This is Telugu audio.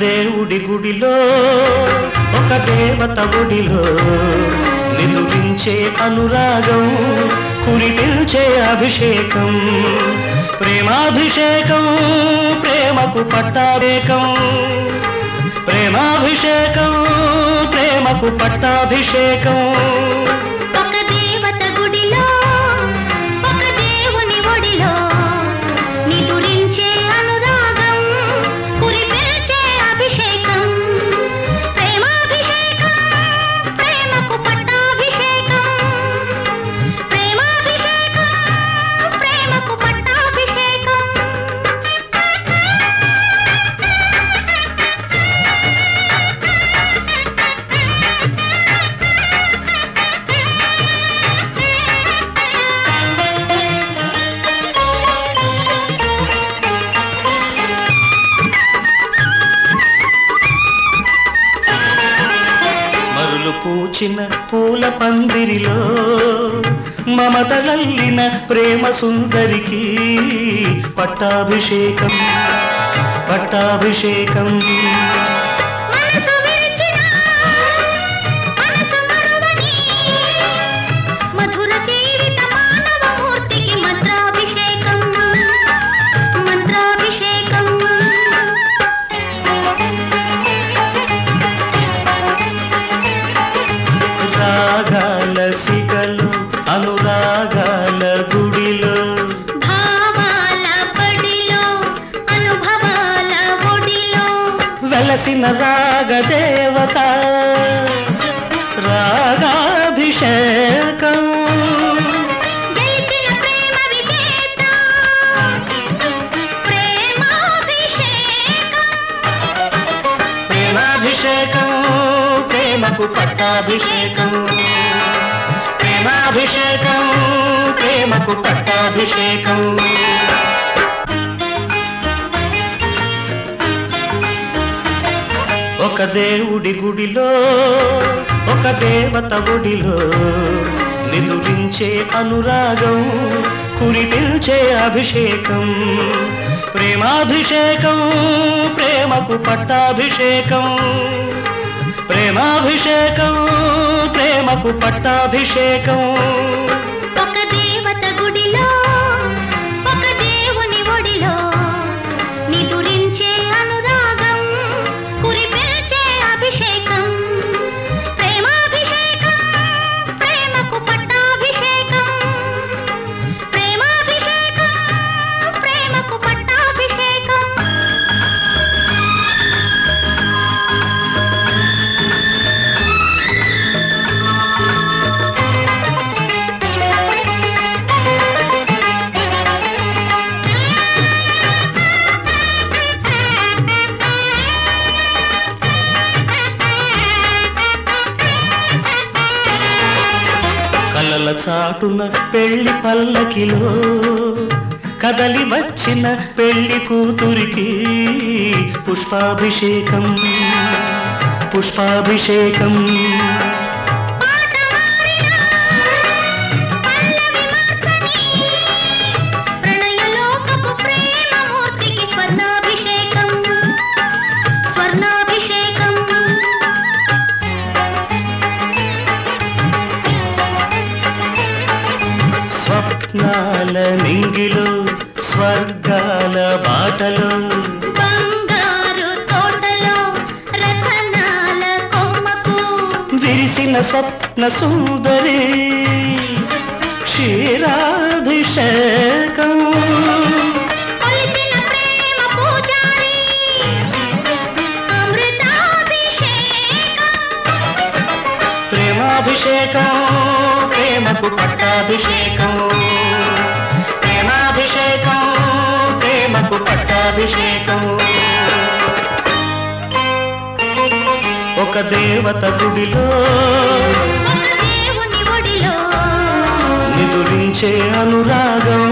దేవుడి గుడిలో ఒక దేవత ఒడిలో నిదురించే అనురాగం కురిపించే అభిషేకం ప్రేమాభిషేకం ప్రేమకు పట్టాభిషేకం ప్రేమాభిషేకం ప్రేమకు పట్టాభిషేకం ఒక దేవత గుడిలో ఒక దేవుని ఒడిలో నిదురించే అనురాగం కురిపించే అభిషేకం ప్రేమాభిషేకం ప్రేమకు పట్టాభిషేకం ప్రేమాభిషేకం ప్రేమకు పట్టాభిషేకం పూచిన పూల పందిరిలో మమతలల్లిన ప్రేమ సుందరికి పట్టాభిషేకం పట్టాభిషేకం మధుర జీవిత మానవ మూర్తికి మంత్రాభిషేకం మంత్రాభిషేకం రాగాల సిగలు అనురాగాల గుడిలో భావాల పడిలో అనుభవాల ఒడిలో వెలసిన రాగదేవత రాగాభిషేకం గెలిచిన ప్రేమ విజేత ప్రేమాభిషేకం ప్రేమాభిషేకం ప్రేమకు పట్టాభిషేకం ప్రేమాభిషేకం ప్రేమకు పట్టాభిషేకం ఒక దేవుడి గుడిలో ఒక దేవత ఒడిలో నిదురించే అనురాగం కురిపించే అభిషేకం ప్రేమాభిషేకం ప్రేమకు పట్టాభిషేకం ప్రేమాభిషేకం ప్రేమకు పట్టాభిషేకం ఒక దేవత గుడిలో ఒక దేవుని ఒడిలో నిదురించే అనురాగం కురిపించే అభిషేకం ప్రేమాభిషేకం ప్రేమకు పట్టాభిషేకం ప్రేమాభిషేకం ప్రేమకు పట్టాభిషేకం కలల చాటున పెళ్లి పల్లకిలో కదలి వచ్చిన పెళ్లి కూతురికి పుష్పాభిషేకం పుష్పాభిషేకం ప్రణయలోకపు ప్రేమమూర్తికి స్వర్ణాభిషేకం స్వర్ణాభిషేకం స్వప్నాల నింగిలో స్వర్గాల బాటలో బంగారు తోటలో రతనాల కొమ్మకు విరిసిన స్వప్న సుందరి క్షీరాభిషేకం కొలిచిన ప్రేమ పూజారి అమృతాభిషేకం ప్రేమాభిషేకం ప్రేమకు పట్టాభిషేకం ప్రేమాభిషేకం ప్రేమకు పట్టాభిషేకం ఒక దేవత గుడిలో ఒక దేవుని ఒడిలో నిదురించే అనురాగం